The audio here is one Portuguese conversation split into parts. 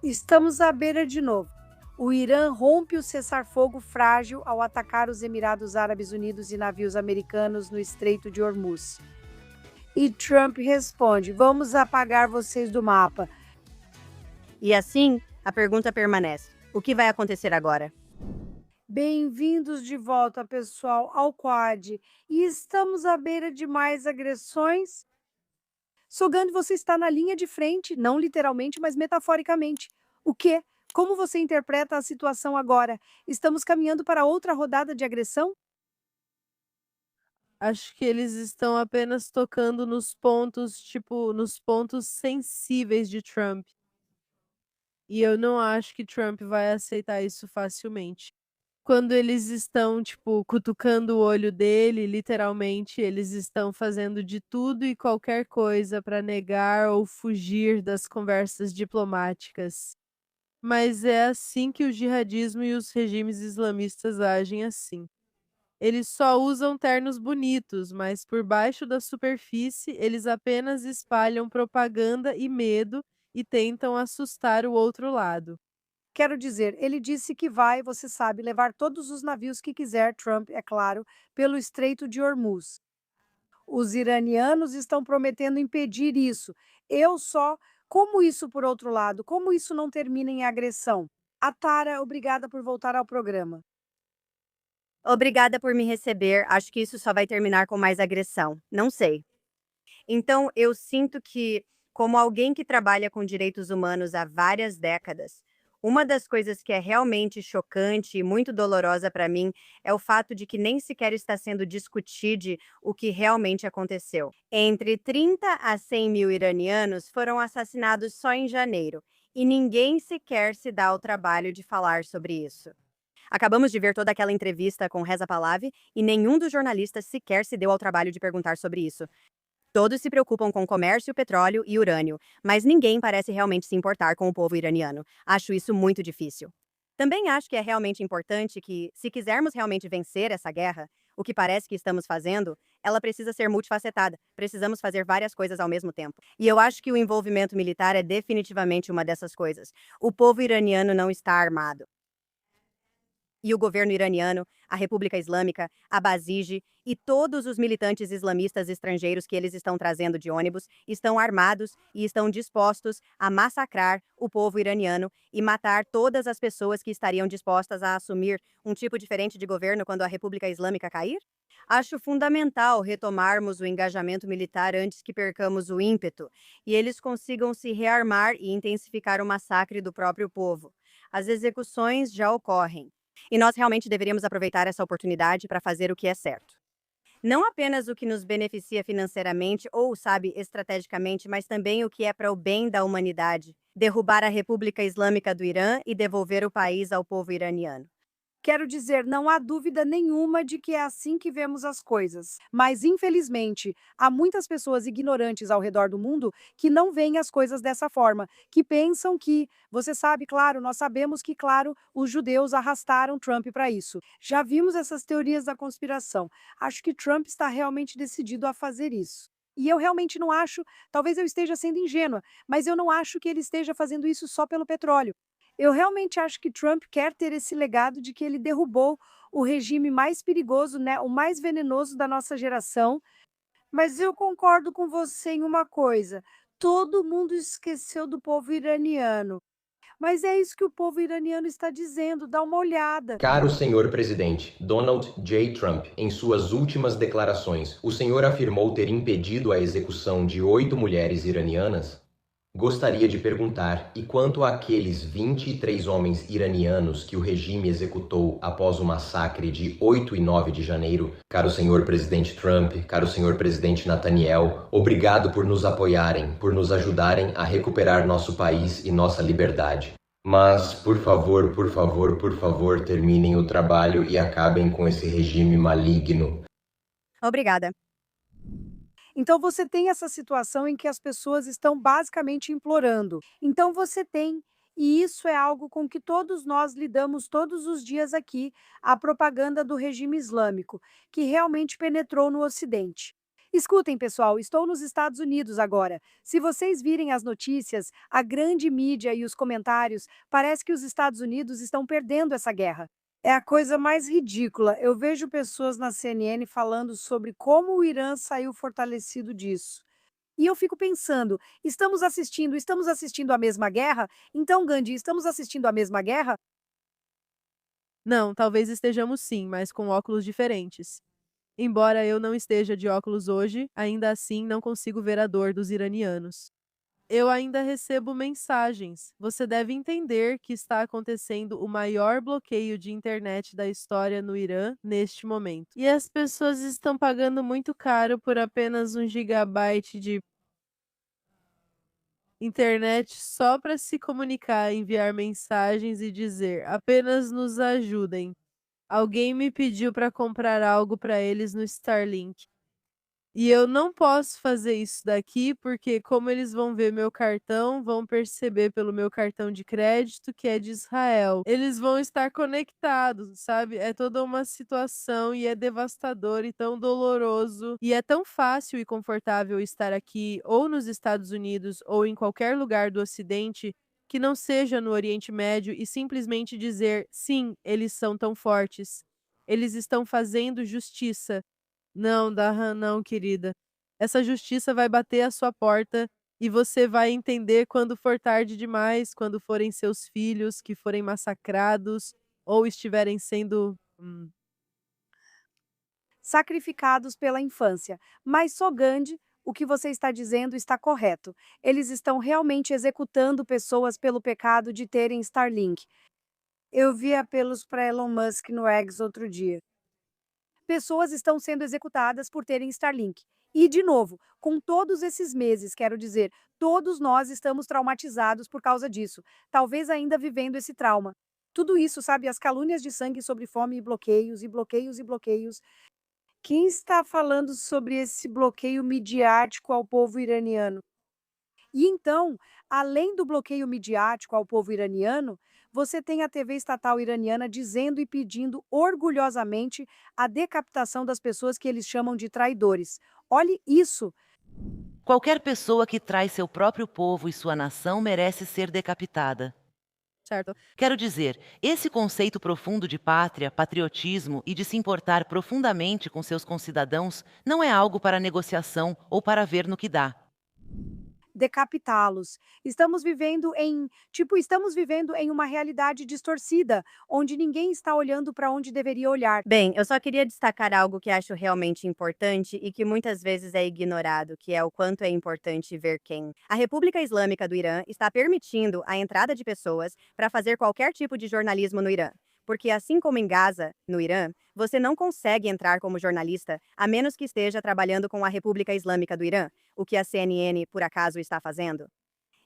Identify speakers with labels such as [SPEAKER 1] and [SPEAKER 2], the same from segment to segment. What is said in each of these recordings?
[SPEAKER 1] Estamos à beira de novo. O Irã rompe o cessar-fogo frágil ao atacar os Emirados Árabes Unidos e navios americanos no Estreito de Hormuz. E Trump responde: vamos apagar vocês do mapa.
[SPEAKER 2] E assim, a pergunta permanece: o que vai acontecer agora?
[SPEAKER 1] Bem-vindos de volta, pessoal, ao Quad. E estamos à beira de mais agressões? Sogando, você está na linha de frente, não literalmente, mas metaforicamente. O quê? Como você interpreta a situação agora? Estamos caminhando para outra rodada de agressão?
[SPEAKER 3] Acho que eles estão apenas tocando nos pontos, tipo, nos pontos sensíveis de Trump. E eu não acho que Trump vai aceitar isso facilmente. Quando eles estão, tipo, cutucando o olho dele, literalmente, eles estão fazendo de tudo e qualquer coisa para negar ou fugir das conversas diplomáticas. Mas é assim que o jihadismo e os regimes islamistas agem assim. Eles só usam ternos bonitos, mas por baixo da superfície eles apenas espalham propaganda e medo e tentam assustar o outro lado.
[SPEAKER 1] Quero dizer, ele disse que vai, você sabe, levar todos os navios que quiser, Trump, é claro, pelo Estreito de Hormuz. Os iranianos estão prometendo impedir isso. Eu só. Como isso, por outro lado? Como isso não termina em agressão? A Tara, obrigada por voltar ao programa.
[SPEAKER 2] Obrigada por me receber. Acho que isso só vai terminar com mais agressão. Não sei. Então, eu sinto que, como alguém que trabalha com direitos humanos há várias décadas, uma das coisas que é realmente chocante e muito dolorosa para mim é o fato de que nem sequer está sendo discutido o que realmente aconteceu. Entre 30 a 100 mil iranianos foram assassinados só em janeiro, e ninguém sequer se dá ao trabalho de falar sobre isso. Acabamos de ver toda aquela entrevista com Reza Pahlavi e nenhum dos jornalistas sequer se deu ao trabalho de perguntar sobre isso. Todos se preocupam com comércio, petróleo e urânio, mas ninguém parece realmente se importar com o povo iraniano. Acho isso muito difícil. Também acho que é realmente importante que, se quisermos realmente vencer essa guerra, o que parece que estamos fazendo, ela precisa ser multifacetada. Precisamos fazer várias coisas ao mesmo tempo. E eu acho que o envolvimento militar é definitivamente uma dessas coisas. O povo iraniano não está armado. E o governo iraniano, a República Islâmica, a Basij e todos os militantes islamistas estrangeiros que eles estão trazendo de ônibus estão armados e estão dispostos a massacrar o povo iraniano e matar todas as pessoas que estariam dispostas a assumir um tipo diferente de governo quando a República Islâmica cair? Acho fundamental retomarmos o engajamento militar antes que percamos o ímpeto e eles consigam se rearmar e intensificar o massacre do próprio povo. As execuções já ocorrem. E nós realmente deveríamos aproveitar essa oportunidade para fazer o que é certo. Não apenas o que nos beneficia financeiramente ou, sabe, estrategicamente, mas também o que é para o bem da humanidade. Derrubar a República Islâmica do Irã e devolver o país ao povo iraniano.
[SPEAKER 1] Quero dizer, não há dúvida nenhuma de que é assim que vemos as coisas. Mas, infelizmente, há muitas pessoas ignorantes ao redor do mundo que não veem as coisas dessa forma, que pensam que, você sabe, claro, nós sabemos que, claro, os judeus arrastaram Trump para isso. Já vimos essas teorias da conspiração. Acho que Trump está realmente decidido a fazer isso. E eu realmente não acho, talvez eu esteja sendo ingênua, mas eu não acho que ele esteja fazendo isso só pelo petróleo. Eu realmente acho que Trump quer ter esse legado de que ele derrubou o regime mais perigoso, né, o mais venenoso da nossa geração. Mas eu concordo com você em uma coisa: todo mundo esqueceu do povo iraniano. Mas é isso que o povo iraniano está dizendo, dá uma olhada.
[SPEAKER 4] Caro senhor presidente, Donald J. Trump, em suas últimas declarações, o senhor afirmou ter impedido a execução de 8 mulheres iranianas? Gostaria de perguntar, e quanto àqueles 23 homens iranianos que o regime executou após o massacre de 8 e 9 de janeiro? Caro senhor presidente Trump, caro senhor presidente Netanyahu, obrigado por nos apoiarem, por nos ajudarem a recuperar nosso país e nossa liberdade. Mas, por favor, por favor, por favor, terminem o trabalho e acabem com esse regime maligno.
[SPEAKER 2] Obrigada.
[SPEAKER 1] Então você tem essa situação em que as pessoas estão basicamente implorando. Então você tem, e isso é algo com que todos nós lidamos todos os dias aqui, a propaganda do regime islâmico, que realmente penetrou no Ocidente. Escutem, pessoal, estou nos Estados Unidos agora. Se vocês virem as notícias, a grande mídia e os comentários, parece que os Estados Unidos estão perdendo essa guerra. É a coisa mais ridícula. Eu vejo pessoas na CNN falando sobre como o Irã saiu fortalecido disso. E eu fico pensando, estamos assistindo a mesma guerra? Então, Gandhi, estamos assistindo a mesma guerra?
[SPEAKER 3] Não, talvez estejamos sim, mas com óculos diferentes. Embora eu não esteja de óculos hoje, ainda assim não consigo ver a dor dos iranianos. Eu ainda recebo mensagens. Você deve entender que está acontecendo o maior bloqueio de internet da história no Irã neste momento. E as pessoas estão pagando muito caro por apenas 1 GB de internet só para se comunicar, enviar mensagens e dizer: apenas nos ajudem. Alguém me pediu para comprar algo para eles no Starlink. E eu não posso fazer isso daqui, porque como eles vão ver meu cartão, vão perceber pelo meu cartão de crédito que é de Israel. Eles vão estar conectados, sabe? É toda uma situação e é devastador e tão doloroso. E é tão fácil e confortável estar aqui, ou nos Estados Unidos, ou em qualquer lugar do Ocidente, que não seja no Oriente Médio e simplesmente dizer: sim, eles são tão fortes. Eles estão fazendo justiça. Não, Darhan, não, querida. Essa justiça vai bater à sua porta e você vai entender quando for tarde demais, quando forem seus filhos que forem massacrados ou estiverem sendo.
[SPEAKER 1] Sacrificados pela infância. Mas só Gandhi, o que você está dizendo está correto. Eles estão realmente executando pessoas pelo pecado de terem Starlink. Eu vi apelos para Elon Musk no X outro dia. Pessoas estão sendo executadas por terem Starlink. E, de novo, com todos esses meses, quero dizer, todos nós estamos traumatizados por causa disso, talvez ainda vivendo esse trauma. Tudo isso, sabe, as calúnias de sangue sobre fome e bloqueios, e bloqueios, e bloqueios. Quem está falando sobre esse bloqueio midiático ao povo iraniano? E então, além do bloqueio midiático ao povo iraniano, você tem a TV estatal iraniana dizendo e pedindo orgulhosamente a decapitação das pessoas que eles chamam de traidores. Olhe isso.
[SPEAKER 5] Qualquer pessoa que traz seu próprio povo e sua nação merece ser decapitada.
[SPEAKER 3] Certo?
[SPEAKER 5] Quero dizer, esse conceito profundo de pátria, patriotismo e de se importar profundamente com seus concidadãos não é algo para negociação ou para ver no que dá.
[SPEAKER 1] Decapitá-los. Estamos vivendo em uma realidade distorcida, onde ninguém está olhando para onde deveria olhar.
[SPEAKER 2] Bem, eu só queria destacar algo que acho realmente importante e que muitas vezes é ignorado, que é o quanto é importante ver quem. A República Islâmica do Irã está permitindo a entrada de pessoas para fazer qualquer tipo de jornalismo no Irã. Porque assim como em Gaza, no Irã, você não consegue entrar como jornalista a menos que esteja trabalhando com a República Islâmica do Irã, o que a CNN, por acaso, está fazendo.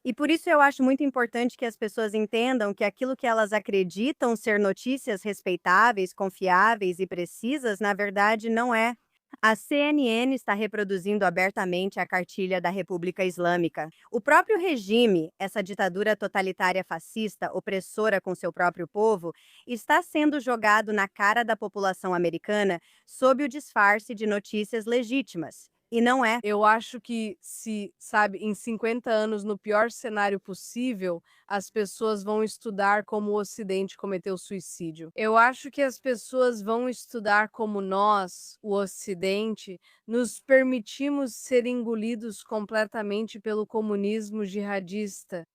[SPEAKER 2] E por isso eu acho muito importante que as pessoas entendam que aquilo que elas acreditam ser notícias respeitáveis, confiáveis e precisas, na verdade, não é. A CNN está reproduzindo abertamente a cartilha da República Islâmica. O próprio regime, essa ditadura totalitária fascista, opressora com seu próprio povo, está sendo jogado na cara da população americana sob o disfarce de notícias legítimas. E não é.
[SPEAKER 6] Eu acho que se, sabe, em 50 anos, no pior cenário possível, as pessoas vão estudar como o Ocidente cometeu suicídio. Eu acho que as pessoas vão estudar como nós, o Ocidente, nos permitimos ser engolidos completamente pelo comunismo jihadista.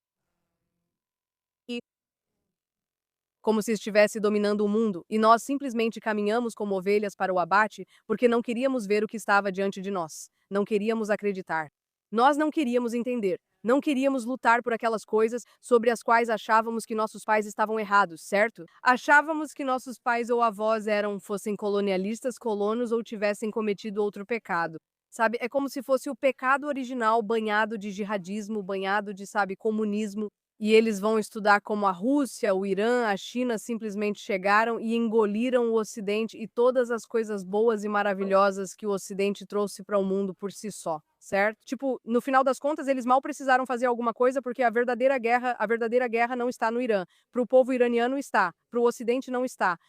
[SPEAKER 6] Como se estivesse dominando o mundo, e nós simplesmente caminhamos como ovelhas para o abate porque não queríamos ver o que estava diante de nós, não queríamos acreditar. Nós não queríamos entender, não queríamos lutar por aquelas coisas sobre as quais achávamos que nossos pais estavam errados, certo? Achávamos que nossos pais ou avós fossem colonialistas, colonos ou tivessem cometido outro pecado. Sabe, é como se fosse o pecado original banhado de jihadismo, banhado de, sabe, comunismo. E eles vão estudar como a Rússia, o Irã, a China simplesmente chegaram e engoliram o Ocidente e todas as coisas boas e maravilhosas que o Ocidente trouxe para o mundo por si só, certo? Tipo, no final das contas, eles mal precisaram fazer alguma coisa porque a verdadeira guerra não está no Irã. Para o povo iraniano está, para o Ocidente não está.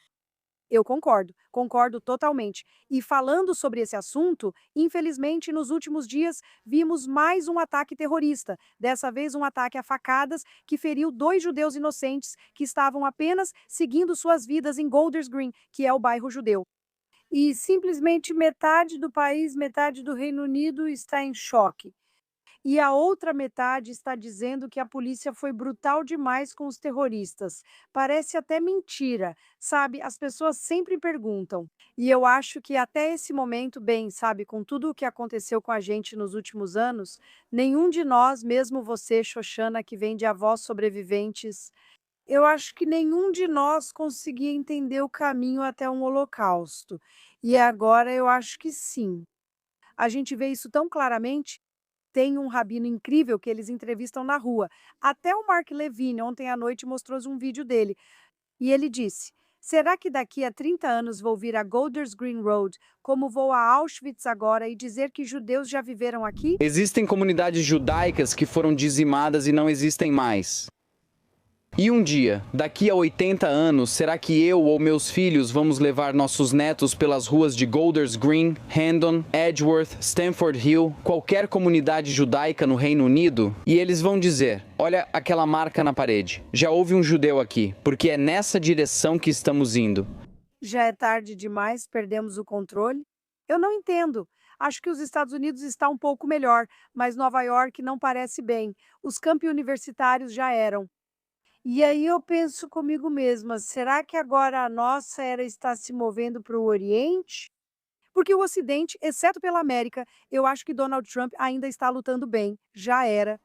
[SPEAKER 1] Eu concordo, concordo totalmente. E falando sobre esse assunto, infelizmente, nos últimos dias vimos mais um ataque terrorista. Dessa vez, um ataque a facadas que feriu 2 judeus inocentes que estavam apenas seguindo suas vidas em Golders Green, que é o bairro judeu. E simplesmente metade do país, metade do Reino Unido está em choque. E a outra metade está dizendo que a polícia foi brutal demais com os terroristas. Parece até mentira, sabe? As pessoas sempre perguntam. E eu acho que até esse momento, bem, sabe, com tudo o que aconteceu com a gente nos últimos anos, nenhum de nós, mesmo você, Xoxana, que vem de avós sobreviventes, eu acho que nenhum de nós conseguia entender o caminho até um holocausto. E agora eu acho que sim. A gente vê isso tão claramente. Tem um rabino incrível que eles entrevistam na rua. Até o Mark Levine, ontem à noite, mostrou um vídeo dele. E ele disse: será que daqui a 30 anos vou vir a Golders Green Road, como vou a Auschwitz agora, e dizer que judeus já viveram aqui?
[SPEAKER 7] Existem comunidades judaicas que foram dizimadas e não existem mais. E um dia, daqui a 80 anos, será que eu ou meus filhos vamos levar nossos netos pelas ruas de Golders Green, Hendon, Edgeworth, Stamford Hill, qualquer comunidade judaica no Reino Unido? E eles vão dizer: olha aquela marca na parede, já houve um judeu aqui, porque é nessa direção que estamos indo.
[SPEAKER 1] Já é tarde demais, perdemos o controle? Eu não entendo. Acho que os Estados Unidos está um pouco melhor, mas Nova York não parece bem. Os campi universitários já eram. E aí eu penso comigo mesma, será que agora a nossa era está se movendo para o Oriente? Porque o Ocidente, exceto pela América, eu acho que Donald Trump ainda está lutando bem. Já era.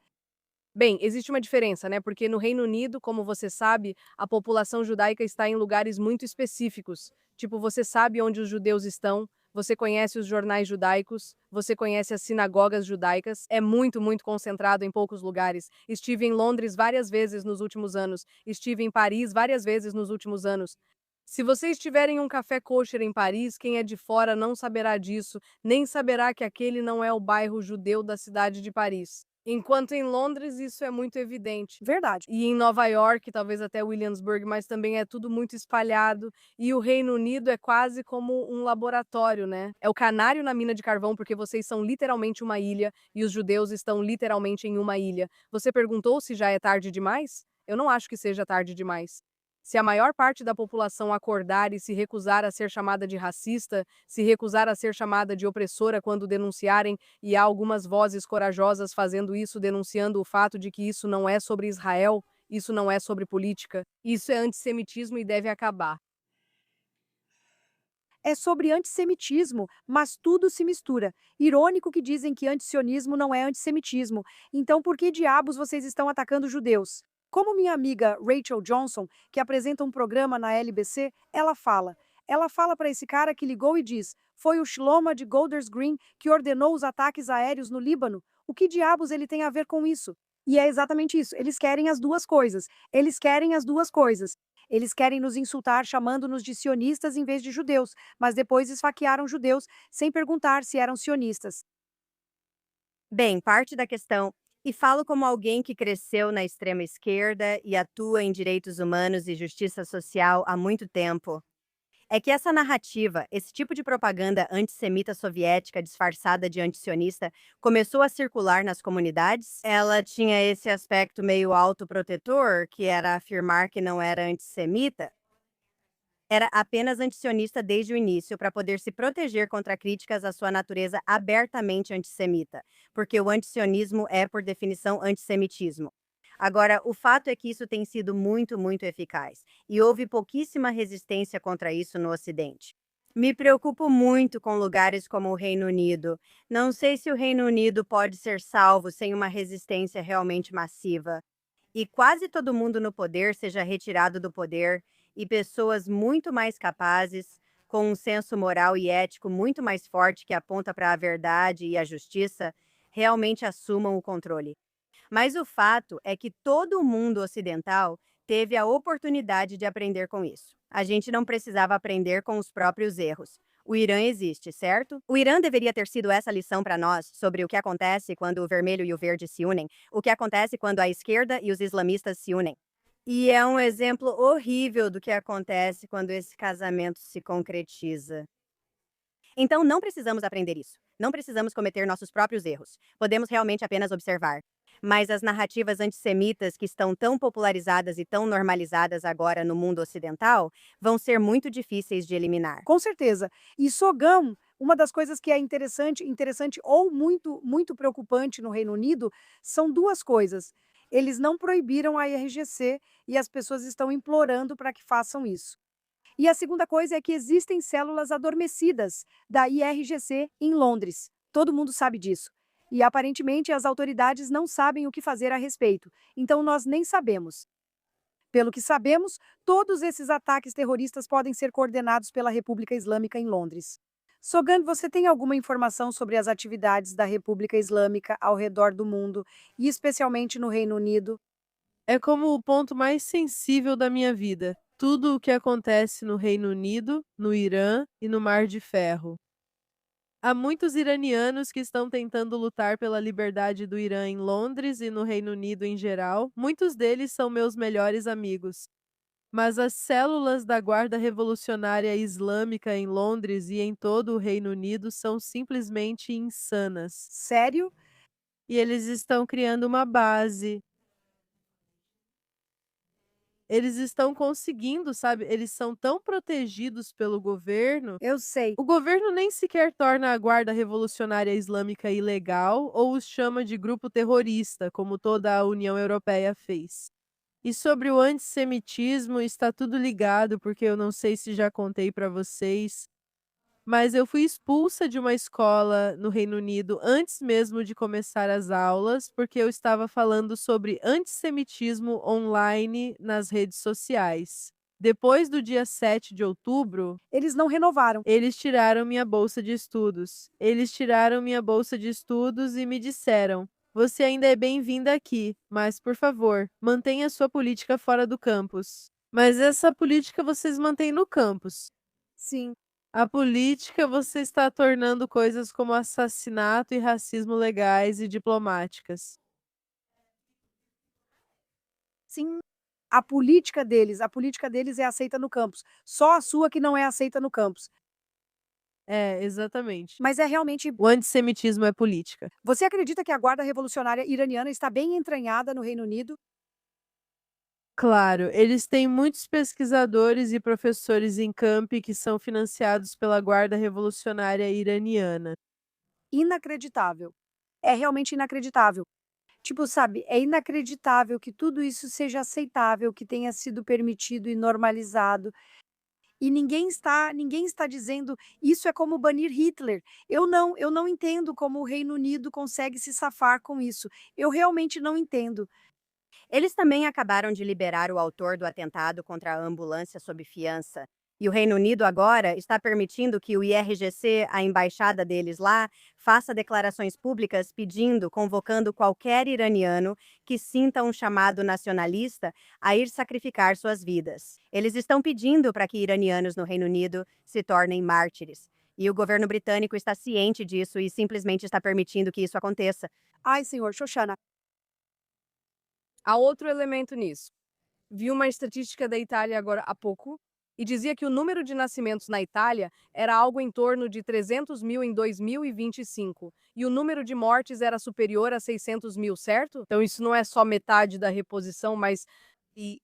[SPEAKER 6] Bem, existe uma diferença, né? Porque no Reino Unido, como você sabe, a população judaica está em lugares muito específicos. Tipo, você sabe onde os judeus estão, você conhece os jornais judaicos, você conhece as sinagogas judaicas. É muito, muito concentrado em poucos lugares. Estive em Londres várias vezes nos últimos anos. Estive em Paris várias vezes nos últimos anos. Se você estiver em um café kosher em Paris, quem é de fora não saberá disso, nem saberá que aquele não é o bairro judeu da cidade de Paris. Enquanto em Londres isso é muito evidente.
[SPEAKER 1] Verdade.
[SPEAKER 6] E em Nova York, talvez até Williamsburg, mas também é tudo muito espalhado. E o Reino Unido é quase como um laboratório, né? É o canário na mina de carvão, porque vocês são literalmente uma ilha e os judeus estão literalmente em uma ilha. Você perguntou se já é tarde demais? Eu não acho que seja tarde demais. Se a maior parte da população acordar e se recusar a ser chamada de racista, se recusar a ser chamada de opressora quando denunciarem, e há algumas vozes corajosas fazendo isso, denunciando o fato de que isso não é sobre Israel, isso não é sobre política, isso é antissemitismo e deve acabar.
[SPEAKER 1] É sobre antissemitismo, mas tudo se mistura. Irônico que dizem que antisionismo não é antissemitismo. Então, por que diabos vocês estão atacando judeus? Como minha amiga Rachel Johnson, que apresenta um programa na LBC, ela fala. Ela fala para esse cara que ligou e diz: foi o Shlomo de Golders Green que ordenou os ataques aéreos no Líbano. O que diabos ele tem a ver com isso? E é exatamente isso. Eles querem as duas coisas. Eles querem as duas coisas. Eles querem nos insultar chamando-nos de sionistas em vez de judeus, mas depois esfaquearam judeus sem perguntar se eram sionistas.
[SPEAKER 2] Bem, parte da questão, e falo como alguém que cresceu na extrema esquerda e atua em direitos humanos e justiça social há muito tempo, é que essa narrativa, esse tipo de propaganda antissemita soviética disfarçada de antisionista, começou a circular nas comunidades. Ela tinha esse aspecto meio autoprotetor, que era afirmar que não era antissemita. Era apenas antisionista desde o início para poder se proteger contra críticas à sua natureza abertamente antissemita, porque o antisionismo é, por definição, antissemitismo. Agora, o fato é que isso tem sido muito, muito eficaz, e houve pouquíssima resistência contra isso no Ocidente. Me preocupo muito com lugares como o Reino Unido. Não sei se o Reino Unido pode ser salvo sem uma resistência realmente massiva. E quase todo mundo no poder seja retirado do poder, e pessoas muito mais capazes, com um senso moral e ético muito mais forte que aponta para a verdade e a justiça, realmente assumam o controle. Mas o fato é que todo o mundo ocidental teve a oportunidade de aprender com isso. A gente não precisava aprender com os próprios erros. O Irã existe, certo? O Irã deveria ter sido essa lição para nós sobre o que acontece quando o vermelho e o verde se unem, o que acontece quando a esquerda e os islamistas se unem. E é um exemplo horrível do que acontece quando esse casamento se concretiza. Então, não precisamos aprender isso. Não precisamos cometer nossos próprios erros. Podemos realmente apenas observar. Mas as narrativas antissemitas que estão tão popularizadas e tão normalizadas agora no mundo ocidental vão ser muito difíceis de eliminar.
[SPEAKER 1] Com certeza. E Sogão, uma das coisas que é interessante ou muito preocupante no Reino Unido são duas coisas. Eles não proibiram a IRGC e as pessoas estão implorando para que façam isso. E a segunda coisa é que existem células adormecidas da IRGC em Londres. Todo mundo sabe disso. E aparentemente as autoridades não sabem o que fazer a respeito. Então nós nem sabemos. Pelo que sabemos, todos esses ataques terroristas podem ser coordenados pela República Islâmica em Londres. Sogan, você tem alguma informação sobre as atividades da República Islâmica ao redor do mundo, e especialmente no Reino Unido?
[SPEAKER 3] É como o ponto mais sensível da minha vida. Tudo o que acontece no Reino Unido, no Irã e no Mar de Ferro. Há muitos iranianos que estão tentando lutar pela liberdade do Irã em Londres e no Reino Unido em geral. Muitos deles são meus melhores amigos. Mas as células da Guarda Revolucionária Islâmica em Londres e em todo o Reino Unido são simplesmente insanas.
[SPEAKER 1] Sério?
[SPEAKER 3] E eles estão criando uma base. Eles estão conseguindo, sabe? Eles são tão protegidos pelo governo.
[SPEAKER 1] Eu sei.
[SPEAKER 3] O governo nem sequer torna a Guarda Revolucionária Islâmica ilegal ou os chama de grupo terrorista, como toda a União Europeia fez. E sobre o antissemitismo, está tudo ligado, porque eu não sei se já contei para vocês, mas eu fui expulsa de uma escola no Reino Unido antes mesmo de começar as aulas, porque eu estava falando sobre antissemitismo online nas redes sociais. Depois do dia 7 de outubro,
[SPEAKER 1] Eles não renovaram.
[SPEAKER 3] eles tiraram minha bolsa de estudos. Eles tiraram minha bolsa de estudos e me disseram: você ainda é bem-vinda aqui, mas, por favor, mantenha sua política fora do campus. Mas essa política vocês mantêm no campus.
[SPEAKER 1] Sim.
[SPEAKER 3] A política você está tornando coisas como assassinato e racismo legais e diplomáticas.
[SPEAKER 1] Sim. A política deles é aceita no campus. Só a sua que não é aceita no campus.
[SPEAKER 3] É, exatamente.
[SPEAKER 1] Mas é realmente.
[SPEAKER 3] O antissemitismo é política.
[SPEAKER 1] Você acredita que a Guarda Revolucionária Iraniana está bem entranhada no Reino Unido?
[SPEAKER 3] Claro, eles têm muitos pesquisadores e professores em campi que são financiados pela Guarda Revolucionária Iraniana.
[SPEAKER 1] Inacreditável. É realmente inacreditável. Tipo, sabe, é inacreditável que tudo isso seja aceitável, que tenha sido permitido e normalizado. E ninguém está dizendo isso é como banir Hitler. Eu não entendo como o Reino Unido consegue se safar com isso. Eu realmente não entendo.
[SPEAKER 2] Eles também acabaram de liberar o autor do atentado contra a ambulância sob fiança. E o Reino Unido agora está permitindo que o IRGC, a embaixada deles lá, faça declarações públicas pedindo, convocando qualquer iraniano que sinta um chamado nacionalista a ir sacrificar suas vidas. Eles estão pedindo para que iranianos no Reino Unido se tornem mártires. E o governo britânico está ciente disso e simplesmente está permitindo que isso aconteça.
[SPEAKER 1] Ai, senhor Shoshana,
[SPEAKER 6] Há outro elemento nisso. Vi uma estatística da Itália agora há pouco e dizia que o número de nascimentos na Itália era algo em torno de 300 mil em 2025 e o número de mortes era superior a 600 mil, certo? Então isso não é só metade da reposição, mas e,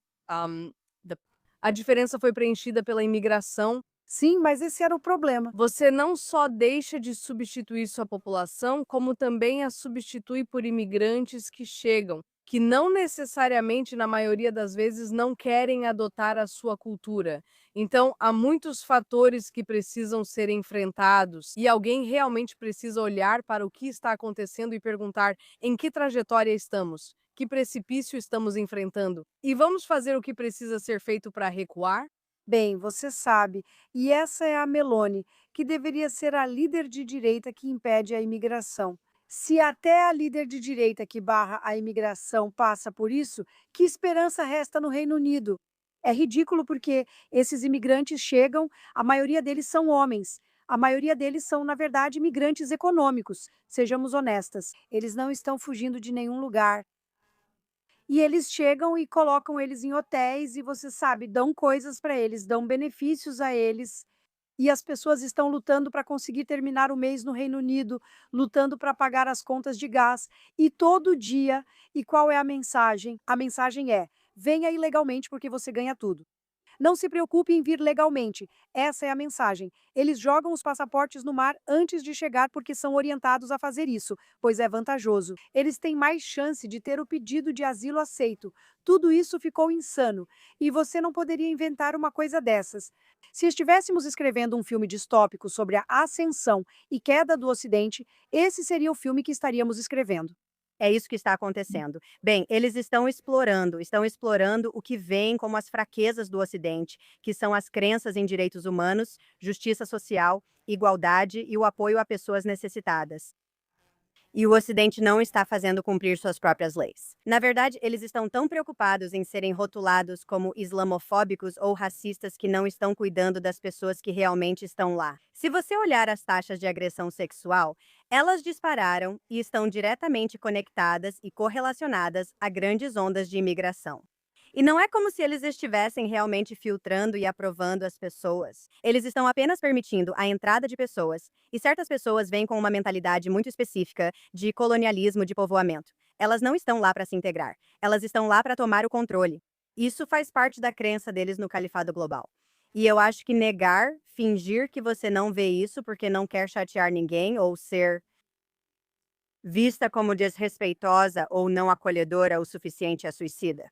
[SPEAKER 6] a diferença foi preenchida pela imigração.
[SPEAKER 1] sim, mas esse era o problema.
[SPEAKER 6] Você não só deixa de substituir sua população, como também a substitui por imigrantes que chegam, que não necessariamente, na maioria das vezes, não querem adotar a sua cultura. Então, há muitos fatores que precisam ser enfrentados e alguém realmente precisa olhar para o que está acontecendo e perguntar em que trajetória estamos, que precipício estamos enfrentando, e vamos fazer o que precisa ser feito para recuar?
[SPEAKER 1] Bem, você sabe, e essa é a Meloni, que deveria ser a líder de direita que impede a imigração. Se até a líder de direita que barra a imigração passa por isso, que esperança resta no Reino Unido? É ridículo porque esses imigrantes chegam, a maioria deles são homens. A maioria deles são, na verdade, imigrantes econômicos. Sejamos honestas, eles não estão fugindo de nenhum lugar. E eles chegam e colocam eles em hotéis e você sabe, dão coisas para eles, dão benefícios a eles. E as pessoas estão lutando para conseguir terminar o mês no Reino Unido, lutando para pagar as contas de gás. E todo dia, e qual é a mensagem? A mensagem é: venha ilegalmente porque você ganha tudo. Não se preocupe em vir legalmente. Essa é a mensagem. Eles jogam os passaportes no mar antes de chegar porque são orientados a fazer isso, pois é vantajoso. Eles têm mais chance de ter o pedido de asilo aceito. Tudo isso ficou insano. E você não poderia inventar uma coisa dessas. Se estivéssemos escrevendo um filme distópico sobre a ascensão e queda do Ocidente, esse seria o filme que estaríamos escrevendo.
[SPEAKER 2] É isso que está acontecendo. Bem, eles estão explorando o que veem como as fraquezas do Ocidente, que são as crenças em direitos humanos, justiça social, igualdade e o apoio a pessoas necessitadas. E o Ocidente não está fazendo cumprir suas próprias leis. Na verdade, eles estão tão preocupados em serem rotulados como islamofóbicos ou racistas que não estão cuidando das pessoas que realmente estão lá. Se você olhar as taxas de agressão sexual, elas dispararam e estão diretamente conectadas e correlacionadas a grandes ondas de imigração. E não é como se eles estivessem realmente filtrando e aprovando as pessoas. Eles estão apenas permitindo a entrada de pessoas, e certas pessoas vêm com uma mentalidade muito específica de colonialismo de povoamento. Elas não estão lá para se integrar, elas estão lá para tomar o controle. Isso faz parte da crença deles no califado global. E eu acho que negar, fingir que você não vê isso porque não quer chatear ninguém ou ser vista como desrespeitosa ou não acolhedora o suficiente é suicida.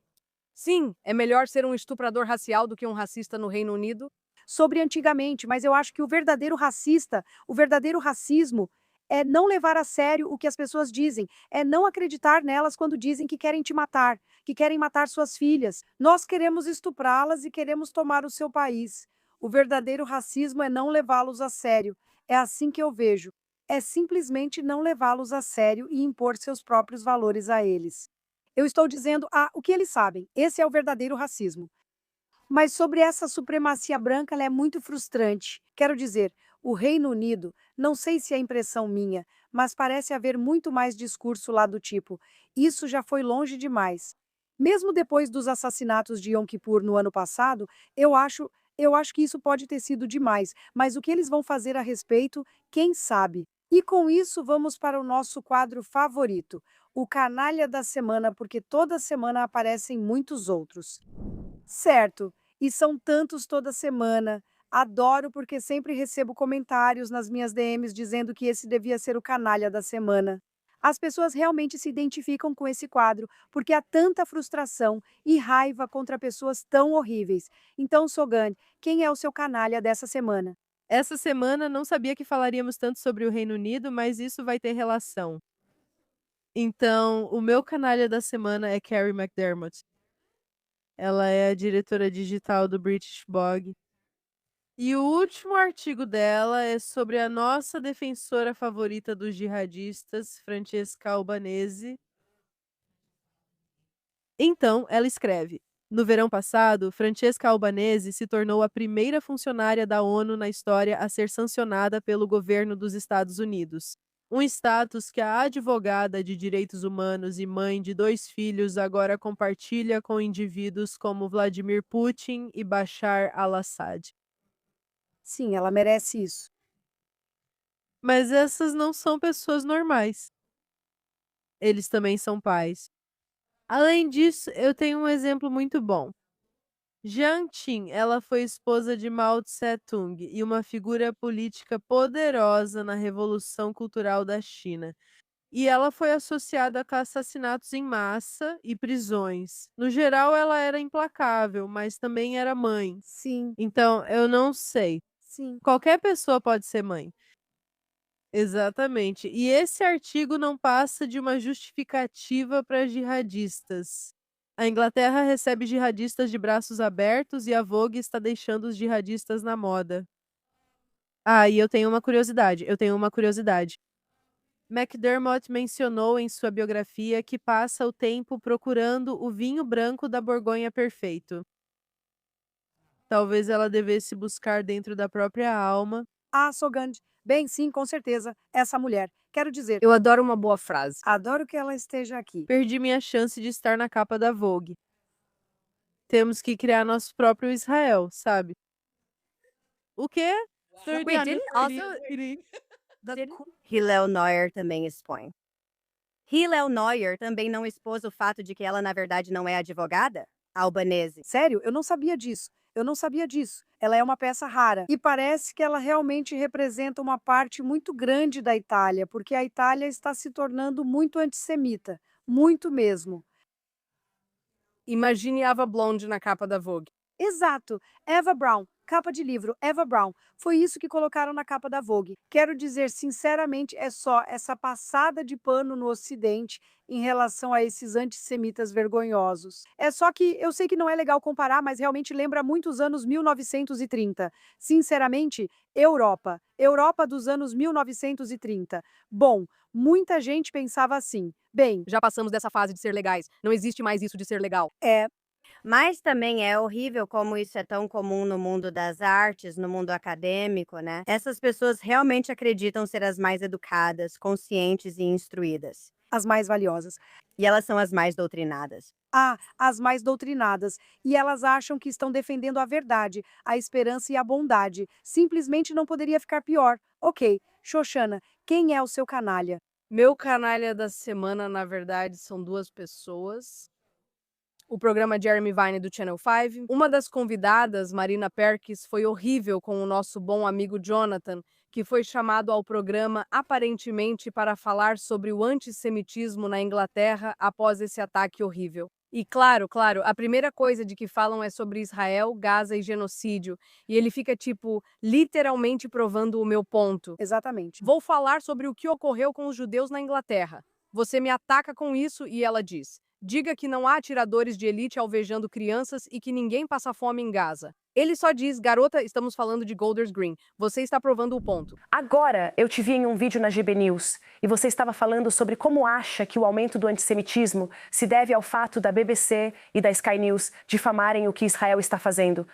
[SPEAKER 6] Sim, é melhor ser um estuprador racial do que um racista no Reino Unido.
[SPEAKER 1] Sobre antigamente, mas eu acho que o verdadeiro racismo é não levar a sério o que as pessoas dizem, é não acreditar nelas quando dizem que querem te matar, que querem matar suas filhas. Nós queremos estuprá-las e queremos tomar o seu país. O verdadeiro racismo é não levá-los a sério. É assim que eu vejo. É simplesmente não levá-los a sério e impor seus próprios valores a eles. Eu estou dizendo o que eles sabem. Esse é o verdadeiro racismo. Mas sobre essa supremacia branca, ela é muito frustrante. Quero dizer, o Reino Unido, não sei se é impressão minha, mas parece haver muito mais discurso lá do tipo: isso já foi longe demais. Mesmo depois dos assassinatos de Yom Kippur no ano passado, eu acho que isso pode ter sido demais, mas o que eles vão fazer a respeito, quem sabe? E com isso, vamos para o nosso quadro favorito, o Canalha da Semana, porque toda semana aparecem muitos outros. Certo, e são tantos toda semana. Adoro porque sempre recebo comentários nas minhas DMs dizendo que esse devia ser o canalha da semana. As pessoas realmente se identificam com esse quadro porque há tanta frustração e raiva contra pessoas tão horríveis. Então, Sogan, quem é o seu canalha dessa semana?
[SPEAKER 3] Essa semana não sabia que falaríamos tanto sobre o Reino Unido, mas isso vai ter relação. Então, o meu canalha da semana é Carrie McDermott. Ela é a diretora digital do British Blog. E o último artigo dela é sobre a nossa defensora favorita dos jihadistas, Francesca Albanese. Então, ela escreve: no verão passado, Francesca Albanese se tornou a primeira funcionária da ONU na história a ser sancionada pelo governo dos Estados Unidos. Um status que a advogada de direitos humanos e mãe de 2 filhos agora compartilha com indivíduos como Vladimir Putin e Bashar al-Assad.
[SPEAKER 1] Sim, ela merece isso.
[SPEAKER 3] Mas essas não são pessoas normais. Eles também são pais. Além disso, eu tenho um exemplo muito bom. Jiang Qin, ela foi esposa de Mao Tse-tung e uma figura política poderosa na Revolução Cultural da China. E ela foi associada a assassinatos em massa e prisões. No geral, ela era implacável, mas também era mãe.
[SPEAKER 1] Sim,
[SPEAKER 3] Então, eu não sei.
[SPEAKER 1] sim.
[SPEAKER 3] Qualquer pessoa pode ser mãe. Exatamente. E esse artigo não passa de uma justificativa para jihadistas. A Inglaterra recebe jihadistas de braços abertos e a Vogue está deixando os jihadistas na moda. E eu tenho uma curiosidade. McDermott mencionou em sua biografia que passa o tempo procurando o vinho branco da Borgonha perfeito. Talvez ela devesse buscar dentro da própria alma.
[SPEAKER 1] Sogand. Bem, sim, com certeza. Essa mulher. Quero dizer,
[SPEAKER 6] Eu adoro uma boa frase.
[SPEAKER 1] adoro que ela esteja aqui.
[SPEAKER 3] Perdi minha chance de estar na capa da Vogue. Temos que criar nosso próprio Israel, sabe? O quê?
[SPEAKER 6] Wait, didn't also-
[SPEAKER 2] Hillel Neuer também expõe. Hillel Neuer também não expôs o fato de que ela, na verdade, não é advogada? Albanese.
[SPEAKER 1] Sério, eu não sabia disso. Eu não sabia disso. Ela é uma peça rara. E parece que ela realmente representa uma parte muito grande da Itália, porque a Itália está se tornando muito antissemita. Muito mesmo.
[SPEAKER 6] Imagine Ava Blonde na capa da Vogue.
[SPEAKER 1] Exato. Eva Braun. Capa de livro, Eva Braun. Foi isso que colocaram na capa da Vogue. Quero dizer, sinceramente, é só essa passada de pano no Ocidente em relação a esses antissemitas vergonhosos. É só que eu sei que não é legal comparar, mas realmente lembra muito os anos 1930. Sinceramente, Europa. Europa dos anos 1930. Bom, muita gente pensava assim. Bem,
[SPEAKER 6] Já passamos dessa fase de ser legais. Não existe mais isso de ser legal.
[SPEAKER 2] Mas também é horrível como isso é tão comum no mundo das artes, no mundo acadêmico, né? Essas pessoas realmente acreditam ser as mais educadas, conscientes e instruídas.
[SPEAKER 1] as mais valiosas.
[SPEAKER 2] E elas são as mais doutrinadas.
[SPEAKER 1] As mais doutrinadas. E elas acham que estão defendendo a verdade, a esperança e a bondade. Simplesmente não poderia ficar pior. Ok, Xoxana, quem é o seu canalha?
[SPEAKER 6] Meu canalha da semana, na verdade, são duas pessoas. O programa Jeremy Vine do Channel 5. Uma das convidadas, Marina Perkis, foi horrível com o nosso bom amigo Jonathan, que foi chamado ao programa aparentemente para falar sobre o antissemitismo na Inglaterra após esse ataque horrível. E claro, a primeira coisa de que falam é sobre Israel, Gaza e genocídio. E ele fica, tipo, literalmente provando o meu ponto.
[SPEAKER 1] Exatamente.
[SPEAKER 6] Vou falar sobre o que ocorreu com os judeus na Inglaterra. Você me ataca com isso e ela diz: diga que não há atiradores de elite alvejando crianças e que ninguém passa fome em Gaza. Ele só diz: garota, estamos falando de Golders Green. Você está provando o ponto.
[SPEAKER 8] Agora, eu te vi em um vídeo na GB News e você estava falando sobre como acha que o aumento do antissemitismo se deve ao fato da BBC e da Sky News difamarem o que Israel está fazendo.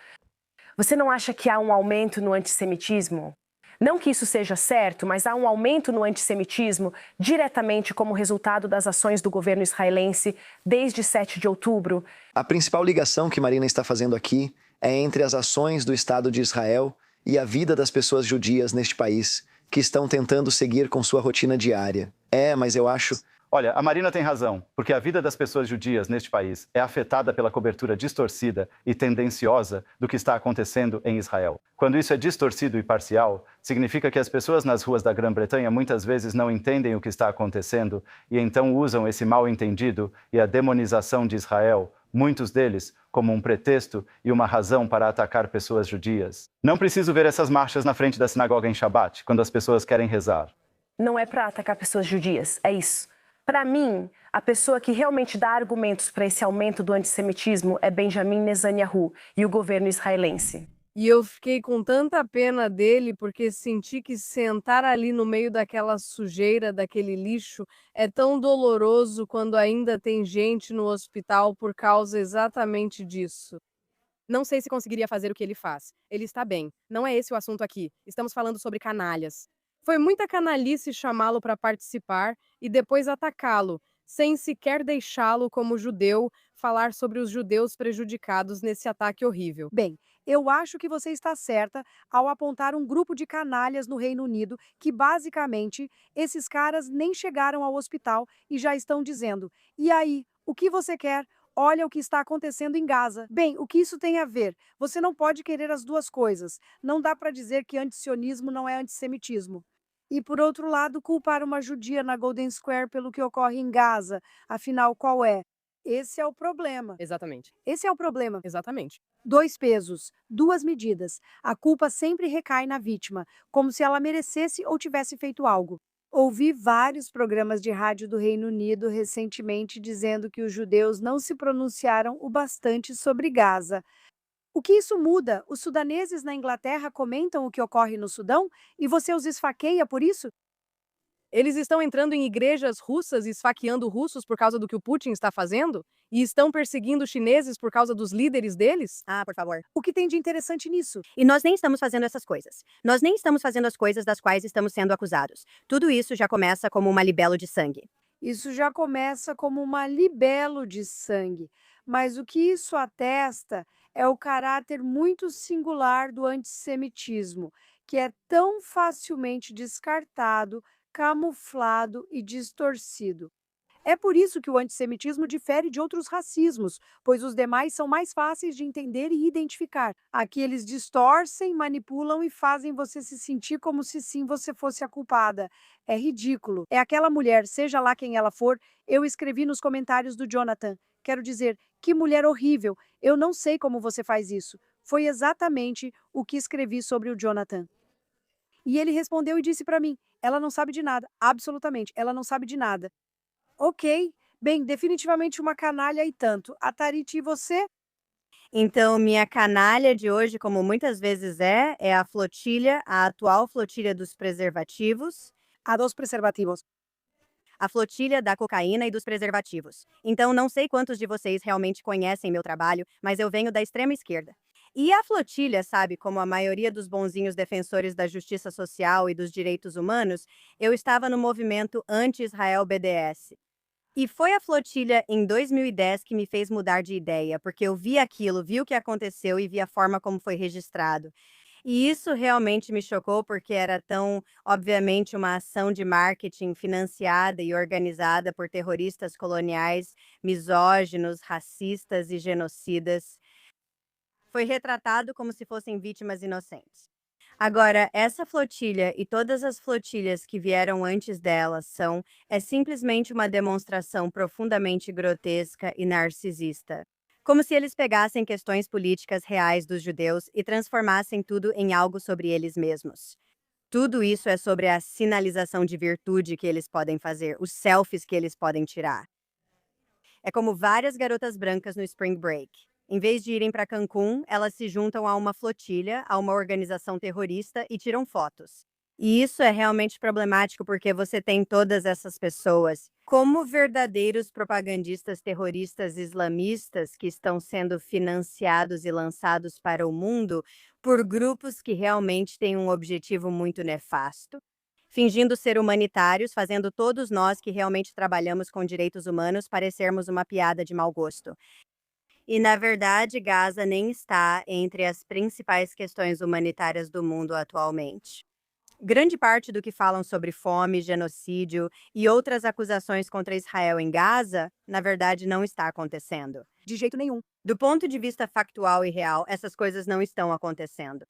[SPEAKER 8] Você não acha que há um aumento no antissemitismo? Não que isso seja certo, mas há um aumento no antissemitismo diretamente como resultado das ações do governo israelense desde 7 de outubro.
[SPEAKER 9] A principal ligação que Marina está fazendo aqui é entre as ações do Estado de Israel e a vida das pessoas judias neste país, que estão tentando seguir com sua rotina diária. Mas eu acho...
[SPEAKER 10] Olha, a Marina tem razão, porque a vida das pessoas judias neste país é afetada pela cobertura distorcida e tendenciosa do que está acontecendo em Israel. Quando isso é distorcido e parcial, significa que as pessoas nas ruas da Grã-Bretanha muitas vezes não entendem o que está acontecendo e então usam esse mal-entendido e a demonização de Israel, muitos deles, como um pretexto e uma razão para atacar pessoas judias. Não preciso ver essas marchas na frente da sinagoga em Shabat, quando as pessoas querem rezar.
[SPEAKER 8] Não é para atacar pessoas judias, é isso. Para mim, a pessoa que realmente dá argumentos para esse aumento do antissemitismo é Benjamin Netanyahu e o governo israelense.
[SPEAKER 6] E eu fiquei com tanta pena dele porque senti que sentar ali no meio daquela sujeira, daquele lixo, é tão doloroso quando ainda tem gente no hospital por causa exatamente disso. Não sei se conseguiria fazer o que ele faz. Ele está bem. Não é esse o assunto aqui. Estamos falando sobre canalhas. Foi muita canalice chamá-lo para participar e depois atacá-lo, sem sequer deixá-lo, como judeu, falar sobre os judeus prejudicados nesse ataque horrível.
[SPEAKER 1] Bem, eu acho que você está certa ao apontar um grupo de canalhas no Reino Unido que, basicamente, esses caras nem chegaram ao hospital e já estão dizendo: e aí, o que você quer? Olha o que está acontecendo em Gaza. Bem, o que isso tem a ver? Você não pode querer as duas coisas. Não dá para dizer que antisionismo não é antissemitismo. E, por outro lado, culpar uma judia na Golden Square pelo que ocorre em Gaza. Afinal, qual é? Esse é o problema.
[SPEAKER 6] Exatamente.
[SPEAKER 1] Esse é o problema.
[SPEAKER 6] Exatamente.
[SPEAKER 1] 2 pesos, 2 medidas. A culpa sempre recai na vítima, como se ela merecesse ou tivesse feito algo. Ouvi vários programas de rádio do Reino Unido recentemente dizendo que os judeus não se pronunciaram o bastante sobre Gaza. O que isso muda? Os sudaneses na Inglaterra comentam o que ocorre no Sudão e você os esfaqueia por isso?
[SPEAKER 6] Eles estão entrando em igrejas russas e esfaqueando russos por causa do que o Putin está fazendo? E estão perseguindo chineses por causa dos líderes deles?
[SPEAKER 2] Ah, por favor.
[SPEAKER 1] O que tem de interessante nisso?
[SPEAKER 2] E nós nem estamos fazendo essas coisas. Nós nem estamos fazendo as coisas das quais estamos sendo acusados. Tudo isso já começa como uma libelo de sangue.
[SPEAKER 1] Isso já começa como uma libelo de sangue. Mas o que isso atesta é o caráter muito singular do antissemitismo, que é tão facilmente descartado, camuflado e distorcido. É por isso que o antissemitismo difere de outros racismos, pois os demais são mais fáceis de entender e identificar. Aqui eles distorcem, manipulam e fazem você se sentir como se sim você fosse a culpada. É ridículo. É aquela mulher, seja lá quem ela for, eu escrevi nos comentários do Jonathan. Quero dizer, que mulher horrível. Eu não sei como você faz isso. Foi exatamente o que escrevi sobre o Jonathan. E ele respondeu e disse para mim: ela não sabe de nada, absolutamente, ela não sabe de nada. Ok, bem, definitivamente uma canalha e tanto. A Tarit e você?
[SPEAKER 2] Então, minha canalha de hoje, como muitas vezes é a flotilha, a atual flotilha dos preservativos,
[SPEAKER 1] A dos preservativos.
[SPEAKER 2] a flotilha da cocaína e dos preservativos. Então, não sei quantos de vocês realmente conhecem meu trabalho, mas eu venho da extrema esquerda. E a flotilha, sabe, como a maioria dos bonzinhos defensores da justiça social e dos direitos humanos, eu estava no movimento anti-Israel BDS. E foi a flotilha em 2010 que me fez mudar de ideia, porque eu vi aquilo, vi o que aconteceu e vi a forma como foi registrado. E isso realmente me chocou porque era tão, obviamente, uma ação de marketing financiada e organizada por terroristas coloniais, misóginos, racistas e genocidas. Foi retratado como se fossem vítimas inocentes. Agora, essa flotilha e todas as flotilhas que vieram antes dela é simplesmente uma demonstração profundamente grotesca e narcisista. Como se eles pegassem questões políticas reais dos judeus e transformassem tudo em algo sobre eles mesmos. Tudo isso é sobre a sinalização de virtude que eles podem fazer, os selfies que eles podem tirar. É como várias garotas brancas no Spring Break. Em vez de irem para Cancún, elas se juntam a uma flotilha, a uma organização terrorista e tiram fotos. E isso é realmente problemático porque você tem todas essas pessoas como verdadeiros propagandistas terroristas islamistas que estão sendo financiados e lançados para o mundo por grupos que realmente têm um objetivo muito nefasto, fingindo ser humanitários, fazendo todos nós que realmente trabalhamos com direitos humanos parecermos uma piada de mau gosto. E, na verdade, Gaza nem está entre as principais questões humanitárias do mundo atualmente. Grande parte do que falam sobre fome, genocídio e outras acusações contra Israel em Gaza, na verdade, não está acontecendo.
[SPEAKER 1] De jeito nenhum.
[SPEAKER 2] Do ponto de vista factual e real, essas coisas não estão acontecendo.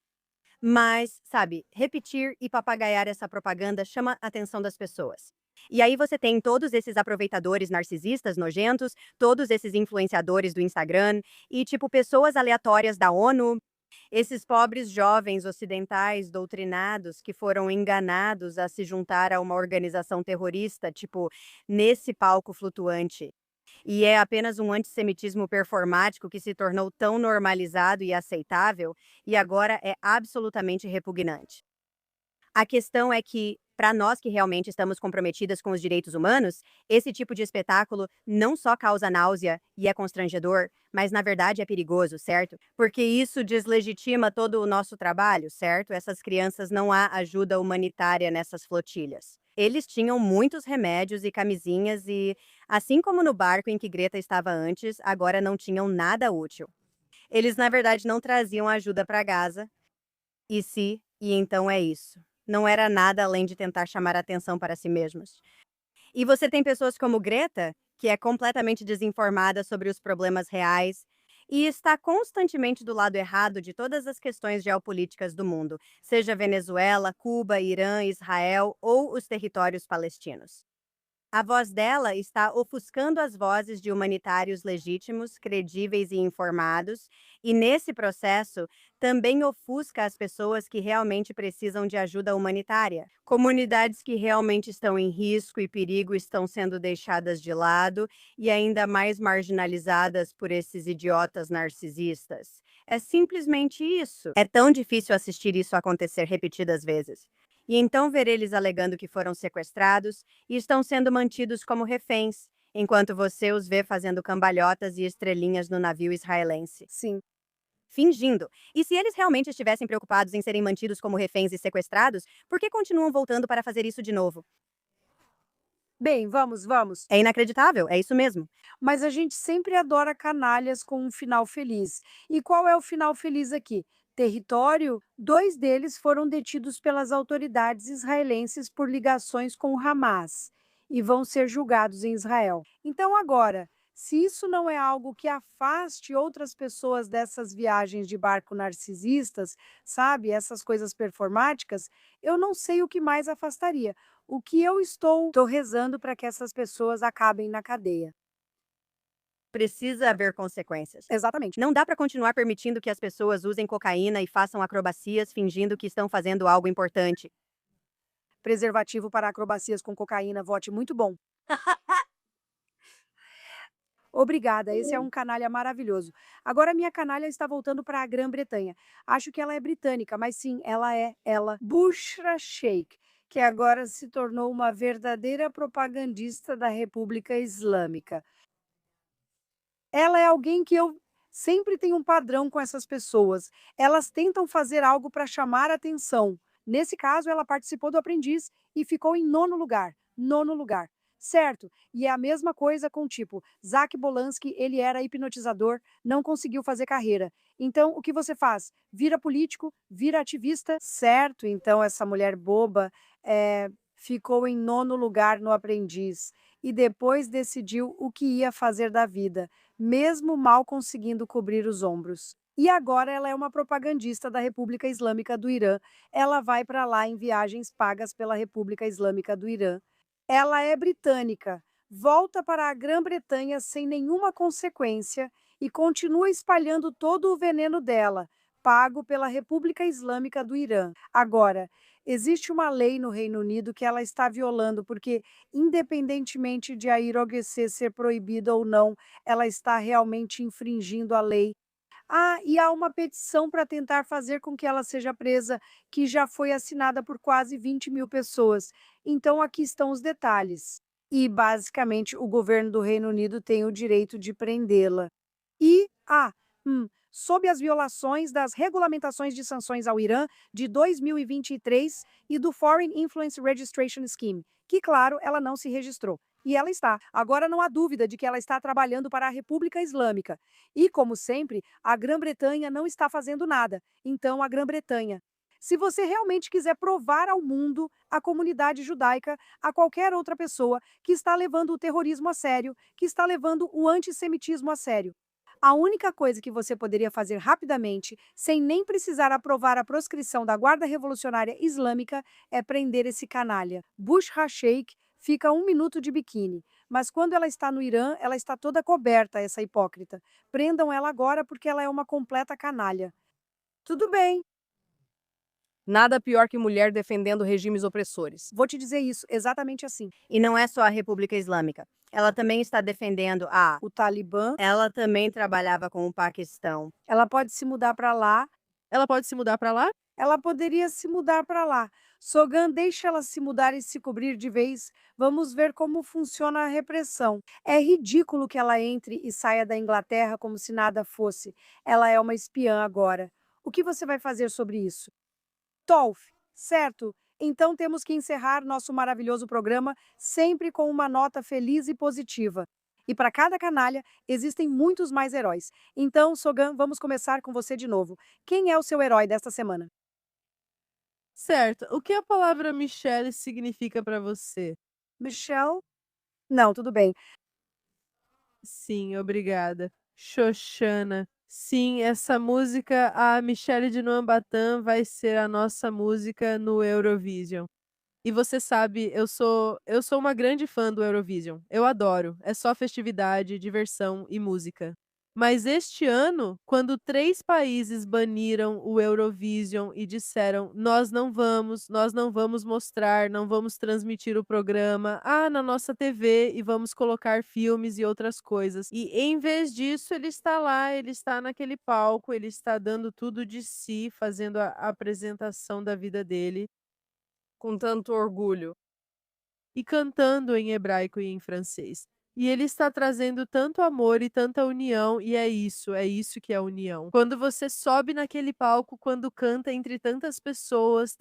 [SPEAKER 2] Mas, sabe, repetir e papagaiar essa propaganda chama a atenção das pessoas. E aí você tem todos esses aproveitadores narcisistas nojentos, todos esses influenciadores do Instagram e, tipo, pessoas aleatórias da ONU, esses pobres jovens ocidentais doutrinados que foram enganados a se juntar a uma organização terrorista, tipo, nesse palco flutuante. E é apenas um antissemitismo performático que se tornou tão normalizado e aceitável e agora é absolutamente repugnante. A questão é que, para nós que realmente estamos comprometidas com os direitos humanos, esse tipo de espetáculo não só causa náusea e é constrangedor, mas na verdade é perigoso, certo? Porque isso deslegitima todo o nosso trabalho, certo? Essas crianças não há ajuda humanitária nessas flotilhas. Eles tinham muitos remédios e camisinhas e, assim como no barco em que Greta estava antes, agora não tinham nada útil. Eles, na verdade, não traziam ajuda para Gaza. E então é isso. Não era nada além de tentar chamar a atenção para si mesmos. E você tem pessoas como Greta, que é completamente desinformada sobre os problemas reais e está constantemente do lado errado de todas as questões geopolíticas do mundo, seja Venezuela, Cuba, Irã, Israel ou os territórios palestinos. A voz dela está ofuscando as vozes de humanitários legítimos, credíveis e informados, e nesse processo também ofusca as pessoas que realmente precisam de ajuda humanitária. Comunidades que realmente estão em risco e perigo estão sendo deixadas de lado e ainda mais marginalizadas por esses idiotas narcisistas. É simplesmente isso. É tão difícil assistir isso acontecer repetidas vezes. E então ver eles alegando que foram sequestrados e estão sendo mantidos como reféns, enquanto você os vê fazendo cambalhotas e estrelinhas no navio israelense.
[SPEAKER 1] Sim.
[SPEAKER 2] Fingindo. E se eles realmente estivessem preocupados em serem mantidos como reféns e sequestrados, por que continuam voltando para fazer isso de novo?
[SPEAKER 1] Bem, vamos.
[SPEAKER 2] É inacreditável, é isso mesmo.
[SPEAKER 1] Mas a gente sempre adora canalhas com um final feliz. E qual é o final feliz aqui? Território? 2 deles foram detidos pelas autoridades israelenses por ligações com o Hamas e vão ser julgados em Israel. Então, agora, se isso não é algo que afaste outras pessoas dessas viagens de barco narcisistas, sabe, essas coisas performáticas, eu não sei o que mais afastaria. O que eu estou rezando para que essas pessoas acabem na cadeia.
[SPEAKER 2] Precisa haver consequências.
[SPEAKER 1] Exatamente.
[SPEAKER 2] Não dá para continuar permitindo que as pessoas usem cocaína e façam acrobacias fingindo que estão fazendo algo importante.
[SPEAKER 1] Preservativo para acrobacias com cocaína, vote muito bom. Obrigada, esse é um canalha maravilhoso. Agora minha canalha está voltando para a Grã-Bretanha. Acho que ela é britânica, mas sim, ela, Bushra Sheikh, que agora se tornou uma verdadeira propagandista da República Islâmica. Ela é alguém que eu sempre tenho um padrão com essas pessoas. Elas tentam fazer algo para chamar atenção. Nesse caso, ela participou do Aprendiz e ficou em nono lugar. Nono lugar. Certo? E é a mesma coisa com tipo, Zach Bolansky, ele era hipnotizador, não conseguiu fazer carreira. Então, o que você faz? Vira político, vira ativista, certo? Então, essa mulher boba ficou em nono lugar no Aprendiz e depois decidiu o que ia fazer da vida, mesmo mal conseguindo cobrir os ombros. E agora ela é uma propagandista da República Islâmica do Irã. Ela vai para lá em viagens pagas pela República Islâmica do Irã. Ela é britânica, volta para a Grã-Bretanha sem nenhuma consequência e continua espalhando todo o veneno dela, pago pela República Islâmica do Irã. Agora, existe uma lei no Reino Unido que ela está violando, porque, independentemente de a IROGC ser proibida ou não, ela está realmente infringindo a lei. Ah, e há uma petição para tentar fazer com que ela seja presa, que já foi assinada por quase 20.000 pessoas. Então, aqui estão os detalhes. E, basicamente, o governo do Reino Unido tem o direito de prendê-la. E, sob as violações das regulamentações de sanções ao Irã de 2023 e do Foreign Influence Registration Scheme, que, claro, ela não se registrou. E ela está. Agora não há dúvida de que ela está trabalhando para a República Islâmica. E, como sempre, a Grã-Bretanha não está fazendo nada. Então, a Grã-Bretanha. Se você realmente quiser provar ao mundo, à comunidade judaica, a qualquer outra pessoa que está levando o terrorismo a sério, que está levando o antissemitismo a sério, a única coisa que você poderia fazer rapidamente, sem nem precisar aprovar a proscrição da Guarda Revolucionária Islâmica, é prender esse canalha. Bushra Sheikh fica 1 minuto de biquíni, mas quando ela está no Irã, ela está toda coberta, essa hipócrita. Prendam ela agora porque ela é uma completa canalha. Tudo bem,
[SPEAKER 6] Nada pior que mulher defendendo regimes opressores.
[SPEAKER 1] vou te dizer isso, exatamente assim.
[SPEAKER 2] E não é só a República Islâmica. Ela também está defendendo
[SPEAKER 1] O Talibã,
[SPEAKER 2] Ela também trabalhava com o Paquistão.
[SPEAKER 1] ela pode se mudar para lá,
[SPEAKER 3] Ela pode se mudar para lá?
[SPEAKER 1] ela poderia se mudar para lá. Sogan, deixa ela se mudar e se cobrir de vez. Vamos ver como funciona a repressão. É ridículo que ela entre e saia da Inglaterra como se nada fosse. Ela é uma espiã agora. O que você vai fazer sobre isso? Tolf, certo? Então temos que encerrar nosso maravilhoso programa sempre com uma nota feliz e positiva. E para cada canalha, existem muitos mais heróis. Então, Sogan, vamos começar com você de novo. Quem é o seu herói desta semana?
[SPEAKER 3] Certo. O que a palavra Michelle significa para você?
[SPEAKER 1] Michelle? Não, tudo bem.
[SPEAKER 3] Sim, obrigada. Xoxana. Sim, essa música, a Michelle de Noambatã, vai ser a nossa música no Eurovision. E você sabe, eu sou uma grande fã do Eurovision. Eu adoro. É só festividade, diversão e música. Mas este ano, quando 3 países baniram o Eurovision e disseram nós não vamos mostrar, não vamos transmitir o programa, na nossa TV e vamos colocar filmes e outras coisas. E em vez disso, ele está lá, ele está naquele palco, ele está dando tudo de si, fazendo a apresentação da vida dele.
[SPEAKER 6] com tanto orgulho.
[SPEAKER 3] E cantando em hebraico e em francês. E ele está trazendo tanto amor e tanta união, e é isso que é união. Quando você sobe naquele palco, quando canta entre tantas pessoas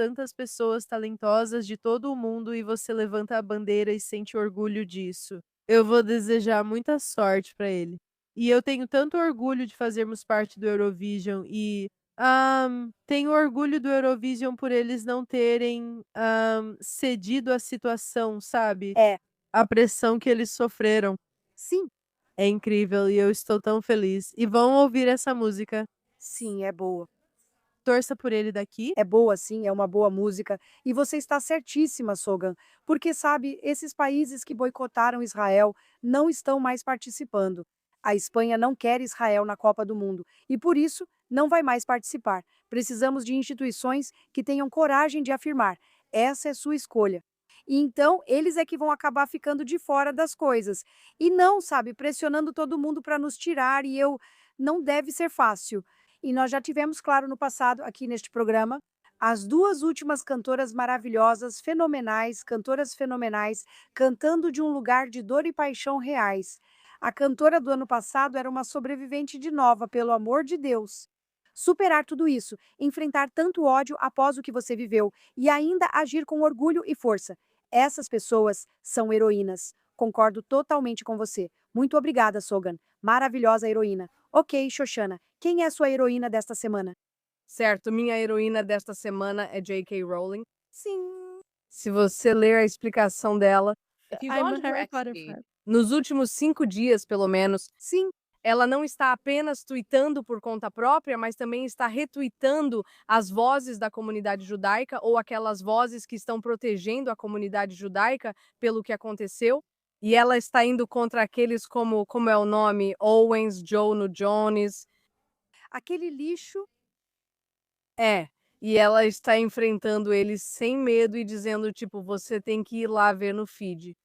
[SPEAKER 3] talentosas de todo o mundo, e você levanta a bandeira e sente orgulho disso. Eu vou desejar muita sorte para ele. E eu tenho tanto orgulho de fazermos parte do Eurovision e tenho orgulho do Eurovision por eles não terem cedido à situação, sabe?
[SPEAKER 1] É,
[SPEAKER 3] A pressão que eles sofreram.
[SPEAKER 1] sim,
[SPEAKER 3] É incrível e eu estou tão feliz. E vão ouvir essa música.
[SPEAKER 1] sim, é boa.
[SPEAKER 3] Torça por ele daqui.
[SPEAKER 1] É boa, sim, é uma boa música. E você está certíssima, Sogan, porque sabe, esses países que boicotaram Israel não estão mais participando. A Espanha não quer Israel na Copa do Mundo e, por isso, não vai mais participar. Precisamos de instituições que tenham coragem de afirmar: essa é sua escolha. E então, eles é que vão acabar ficando de fora das coisas. E não, sabe, pressionando todo mundo para nos tirar, e eu. Não deve ser fácil. E nós já tivemos claro no passado, aqui neste programa, as duas últimas cantoras maravilhosas, fenomenais, cantoras fenomenais, cantando de um lugar de dor e paixão reais. A cantora do ano passado era uma sobrevivente de Nova, pelo amor de Deus. Superar tudo isso, enfrentar tanto ódio após o que você viveu e ainda agir com orgulho e força. Essas pessoas são heroínas. Concordo totalmente com você. Muito obrigada, Sogan. Maravilhosa heroína. Ok, Xoxana, quem é a sua heroína desta semana?
[SPEAKER 6] Certo, minha heroína desta semana é J.K. Rowling. Sim. Se você ler a explicação dela,
[SPEAKER 3] I'm a Harry Potter fan.
[SPEAKER 6] nos últimos 5 dias, pelo menos,
[SPEAKER 1] Sim,
[SPEAKER 6] ela não está apenas tweetando por conta própria, mas também está retweetando as vozes da comunidade judaica ou aquelas vozes que estão protegendo a comunidade judaica pelo que aconteceu. E ela está indo contra aqueles como é o nome, Owens, Jono Jones.
[SPEAKER 1] aquele lixo.
[SPEAKER 6] E ela está enfrentando eles sem medo e dizendo, tipo, você tem que ir lá ver no feed.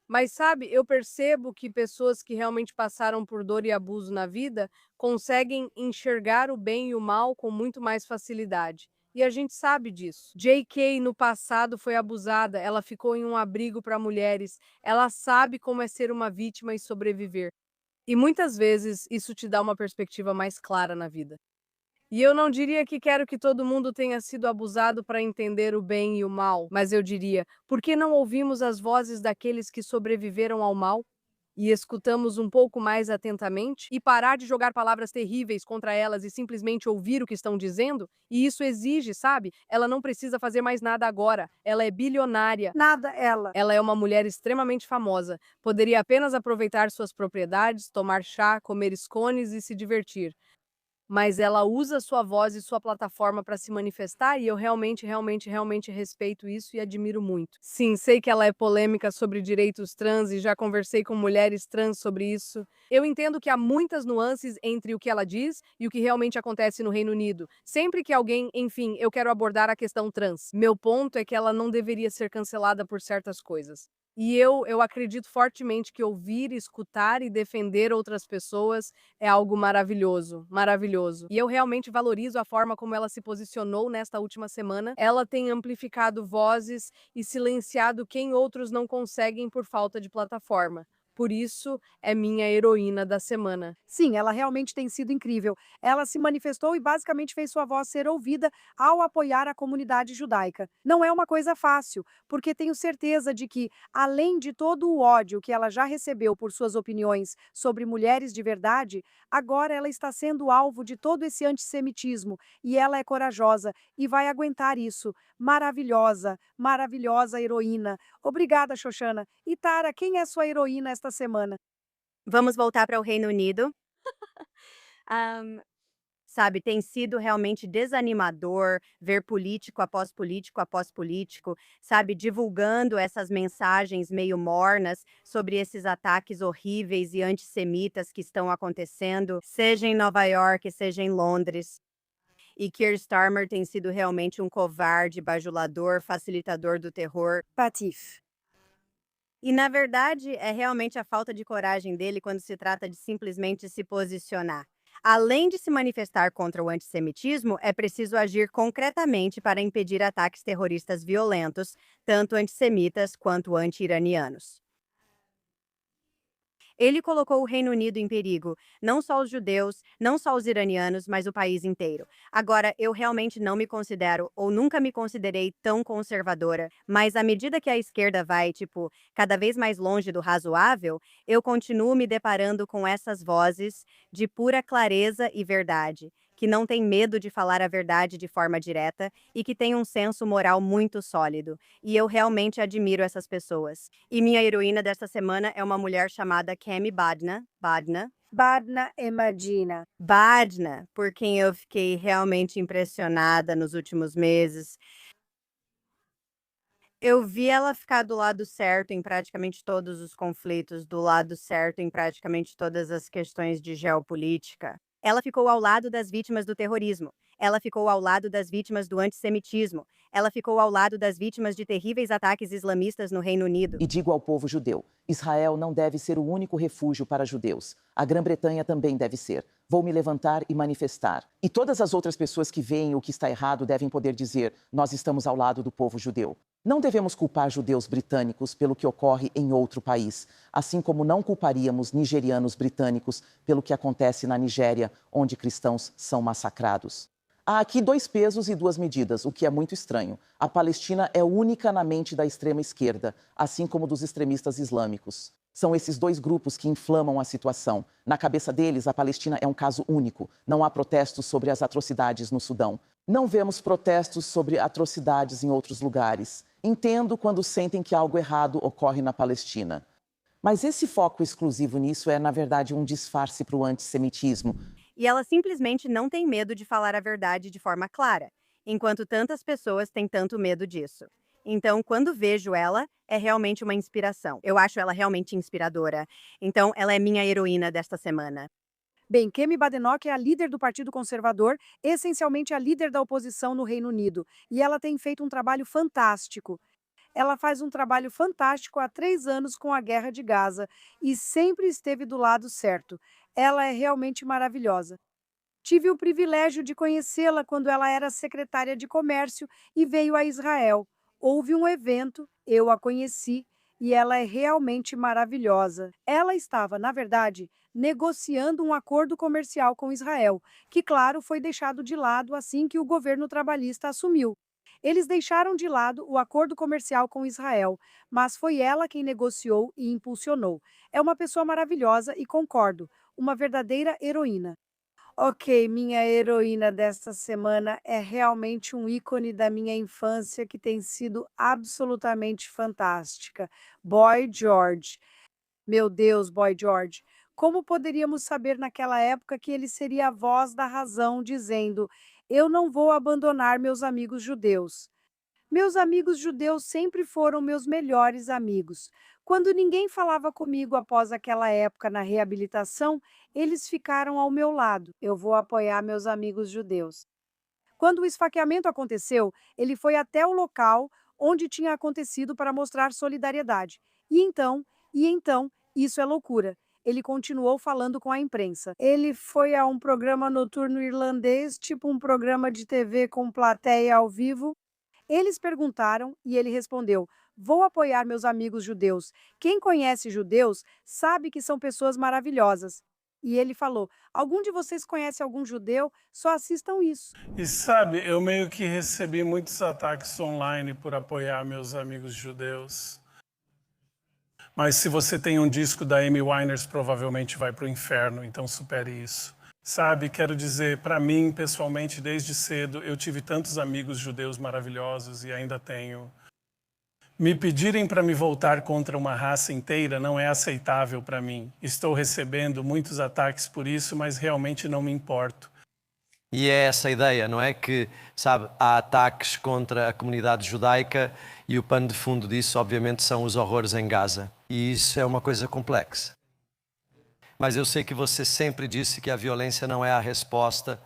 [SPEAKER 6] Mas sabe, eu percebo que pessoas que realmente passaram por dor e abuso na vida conseguem enxergar o bem e o mal com muito mais facilidade. E a gente sabe disso. J.K. no passado foi abusada, ela ficou em um abrigo para mulheres, ela sabe como é ser uma vítima e sobreviver. E muitas vezes isso te dá uma perspectiva mais clara na vida. E eu não diria que quero que todo mundo tenha sido abusado para entender o bem e o mal, mas eu diria, por que não ouvimos as vozes daqueles que sobreviveram ao mal? E escutamos um pouco mais atentamente? E parar de jogar palavras terríveis contra elas e simplesmente ouvir o que estão dizendo? E isso exige, sabe? Ela não precisa fazer mais nada agora. Ela é bilionária.
[SPEAKER 1] Nada, ela.
[SPEAKER 6] Ela é uma mulher extremamente famosa. Poderia apenas aproveitar suas propriedades, tomar chá, comer scones e se divertir. Mas ela usa sua voz e sua plataforma para se manifestar e eu realmente respeito isso e admiro muito. Sim, sei que ela é polêmica sobre direitos trans e já conversei com mulheres trans sobre isso. Eu entendo que há muitas nuances entre o que ela diz e o que realmente acontece no Reino Unido. Sempre que alguém, enfim, eu quero abordar a questão trans. Meu ponto é que ela não deveria ser cancelada por certas coisas. E eu acredito fortemente que ouvir, escutar e defender outras pessoas é algo maravilhoso, maravilhoso. E eu realmente valorizo a forma como ela se posicionou nesta última semana. Ela tem amplificado vozes e silenciado quem outros não conseguem por falta de plataforma. Por isso, é minha heroína da semana.
[SPEAKER 1] Sim, ela realmente tem sido incrível. Ela se manifestou e basicamente fez sua voz ser ouvida ao apoiar a comunidade judaica. Não é uma coisa fácil, porque tenho certeza de que, além de todo o ódio que ela já recebeu por suas opiniões sobre mulheres de verdade, agora ela está sendo alvo de todo esse antissemitismo e ela é corajosa e vai aguentar isso. Maravilhosa, maravilhosa heroína. Obrigada, Xoxana. E Tara, quem é sua heroína esta semana?
[SPEAKER 2] Vamos voltar para o Reino Unido. Sabe, tem sido realmente desanimador ver político após político, sabe, divulgando essas mensagens meio mornas sobre esses ataques horríveis e antissemitas que estão acontecendo, seja em Nova York, seja em Londres. E Keir Starmer tem sido realmente um covarde, bajulador, facilitador do terror.
[SPEAKER 1] Patif.
[SPEAKER 2] E, na verdade, é realmente a falta de coragem dele quando se trata de simplesmente se posicionar. Além de se manifestar contra o antissemitismo, é preciso agir concretamente para impedir ataques terroristas violentos, tanto antissemitas quanto anti-iranianos. Ele colocou o Reino Unido em perigo, não só os judeus, não só os iranianos, mas o país inteiro. Agora, eu realmente não me considero, ou nunca me considerei tão conservadora, mas à medida que a esquerda vai, cada vez mais longe do razoável, eu continuo me deparando com essas vozes de pura clareza e verdade, que não têm medo de falar a verdade de forma direta e que têm um senso moral muito sólido. E eu realmente admiro essas pessoas. E minha heroína desta semana é uma mulher chamada Kemi Badna.
[SPEAKER 1] Badna Emadina.
[SPEAKER 2] Badna, por quem eu fiquei realmente impressionada nos últimos meses. Eu vi ela ficar do lado certo em praticamente todos os conflitos, do lado certo em praticamente todas as questões de geopolítica. Ela ficou ao lado das vítimas do terrorismo. Ela ficou ao lado das vítimas do antissemitismo. Ela ficou ao lado das vítimas de terríveis ataques islamistas no Reino Unido.
[SPEAKER 11] E digo ao povo judeu: Israel não deve ser o único refúgio para judeus. A Grã-Bretanha também deve ser. Vou me levantar e manifestar. E todas as outras pessoas que veem o que está errado devem poder dizer: nós estamos ao lado do povo judeu. Não devemos culpar judeus britânicos pelo que ocorre em outro país, assim como não culparíamos nigerianos britânicos pelo que acontece na Nigéria, onde cristãos são massacrados. Há aqui 2 pesos e 2 medidas, o que é muito estranho. A Palestina é única na mente da extrema esquerda, assim como dos extremistas islâmicos. São esses 2 grupos que inflamam a situação. Na cabeça deles, a Palestina é um caso único. Não há protestos sobre as atrocidades no Sudão. Não vemos protestos sobre atrocidades em outros lugares. Entendo quando sentem que algo errado ocorre na Palestina. Mas esse foco exclusivo nisso é, na verdade, um disfarce para o antissemitismo.
[SPEAKER 2] E ela simplesmente não tem medo de falar a verdade de forma clara, enquanto tantas pessoas têm tanto medo disso. Então, quando vejo ela, é realmente uma inspiração. Eu acho ela realmente inspiradora. Então, ela é minha heroína desta semana.
[SPEAKER 1] Bem, Kemi Badenoch é a líder do Partido Conservador, essencialmente a líder da oposição no Reino Unido, e ela tem feito um trabalho fantástico. Ela faz um trabalho fantástico há 3 anos com a guerra de Gaza e sempre esteve do lado certo. Ela é realmente maravilhosa. Tive o privilégio de conhecê-la quando ela era secretária de Comércio e veio a Israel. Houve um evento, eu a conheci e ela é realmente maravilhosa. Ela estava, na verdade, negociando um acordo comercial com Israel, que, claro, foi deixado de lado assim que o governo trabalhista assumiu. Eles deixaram de lado o acordo comercial com Israel, mas foi ela quem negociou e impulsionou. É uma pessoa maravilhosa e concordo, uma verdadeira heroína. Ok, minha heroína desta semana é realmente um ícone da minha infância que tem sido absolutamente fantástica. Boy George. Meu Deus, Boy George. Como poderíamos saber naquela época que ele seria a voz da razão, dizendo: eu não vou abandonar meus amigos judeus. Meus amigos judeus sempre foram meus melhores amigos. Quando ninguém falava comigo após aquela época na reabilitação, eles ficaram ao meu lado. Eu vou apoiar meus amigos judeus. Quando o esfaqueamento aconteceu, ele foi até o local onde tinha acontecido para mostrar solidariedade. E então, isso é loucura. Ele continuou falando com a imprensa. Ele foi a um programa noturno irlandês, tipo um programa de TV com plateia ao vivo. Eles perguntaram e ele respondeu: vou apoiar meus amigos judeus. Quem conhece judeus sabe que são pessoas maravilhosas. E ele falou: algum de vocês conhece algum judeu? Só assistam isso.
[SPEAKER 12] E sabe, eu meio que recebi muitos ataques online por apoiar meus amigos judeus. Mas se você tem um disco da Amy Winehouse, provavelmente vai para o inferno, então supere isso. Sabe, quero dizer, para mim, pessoalmente, desde cedo, eu tive tantos amigos judeus maravilhosos e ainda tenho. Me pedirem para me voltar contra uma raça inteira não é aceitável para mim. Estou recebendo muitos ataques por isso, mas realmente não me importo.
[SPEAKER 13] E é essa a ideia, não é? Que, sabe, há ataques contra a comunidade judaica e o pano de fundo disso, obviamente, são os horrores em Gaza. E isso é uma coisa complexa. Mas eu sei que você sempre disse que a violência não é a resposta.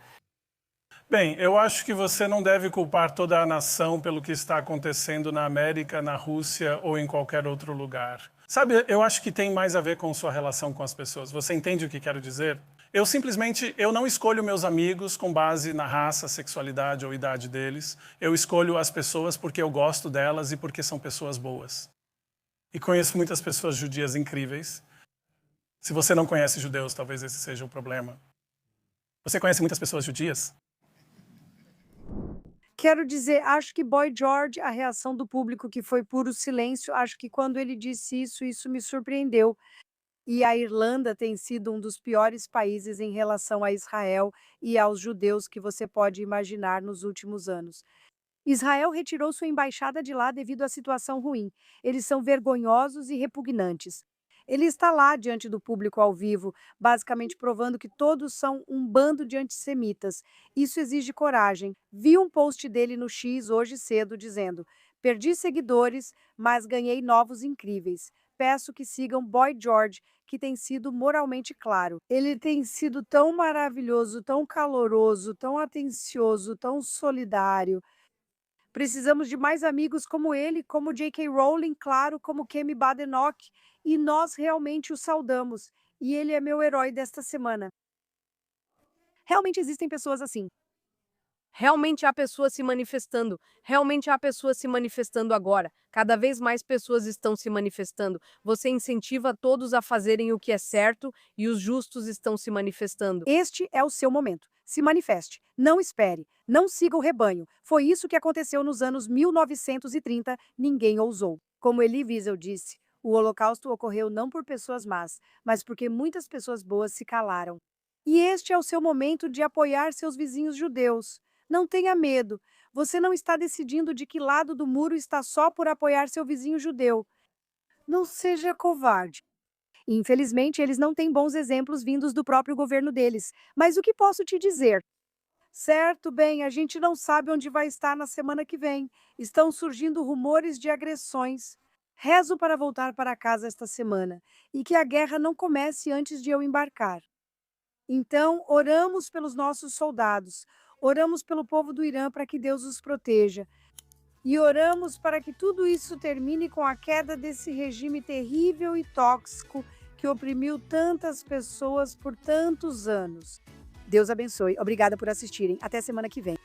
[SPEAKER 12] Bem, eu acho que você não deve culpar toda a nação pelo que está acontecendo na América, na Rússia ou em qualquer outro lugar. Sabe, eu acho que tem mais a ver com sua relação com as pessoas. Você entende o que quero dizer? Eu não escolho meus amigos com base na raça, sexualidade ou idade deles. Eu escolho as pessoas porque eu gosto delas e porque são pessoas boas. E conheço muitas pessoas judias incríveis. Se você não conhece judeus, talvez esse seja o problema. Você conhece muitas pessoas judias?
[SPEAKER 1] Quero dizer, acho que Boy George, a reação do público que foi puro silêncio, acho que quando ele disse isso me surpreendeu. E a Irlanda tem sido um dos piores países em relação a Israel e aos judeus que você pode imaginar nos últimos anos. Israel retirou sua embaixada de lá devido à situação ruim. Eles são vergonhosos e repugnantes. Ele está lá diante do público ao vivo, basicamente provando que todos são um bando de antissemitas. Isso exige coragem. Vi um post dele no X hoje cedo dizendo: perdi seguidores, mas ganhei novos incríveis. Peço que sigam Boy George, que tem sido moralmente claro. Ele tem sido tão maravilhoso, tão caloroso, tão atencioso, tão solidário. Precisamos de mais amigos como ele, como J.K. Rowling, claro, como Kemi Badenoch, e nós realmente o saudamos. E ele é meu herói desta semana. Realmente existem pessoas assim.
[SPEAKER 6] Realmente há pessoas se manifestando. Realmente há pessoas se manifestando agora. Cada vez mais pessoas estão se manifestando. Você incentiva todos a fazerem o que é certo e os justos estão se manifestando.
[SPEAKER 1] Este é o seu momento. Se manifeste. Não espere. Não siga o rebanho. Foi isso que aconteceu nos anos 1930. Ninguém ousou. Como Elie Wiesel disse, o Holocausto ocorreu não por pessoas más, mas porque muitas pessoas boas se calaram. E este é o seu momento de apoiar seus vizinhos judeus. Não tenha medo. Você não está decidindo de que lado do muro está só por apoiar seu vizinho judeu. Não seja covarde. Infelizmente, eles não têm bons exemplos vindos do próprio governo deles. Mas o que posso te dizer? Certo, bem, a gente não sabe onde vai estar na semana que vem. Estão surgindo rumores de agressões. Rezo para voltar para casa esta semana e que a guerra não comece antes de eu embarcar. Então, oramos pelos nossos soldados. Oramos pelo povo do Irã para que Deus os proteja. E oramos para que tudo isso termine com a queda desse regime terrível e tóxico que oprimiu tantas pessoas por tantos anos. Deus abençoe. Obrigada por assistirem. Até semana que vem.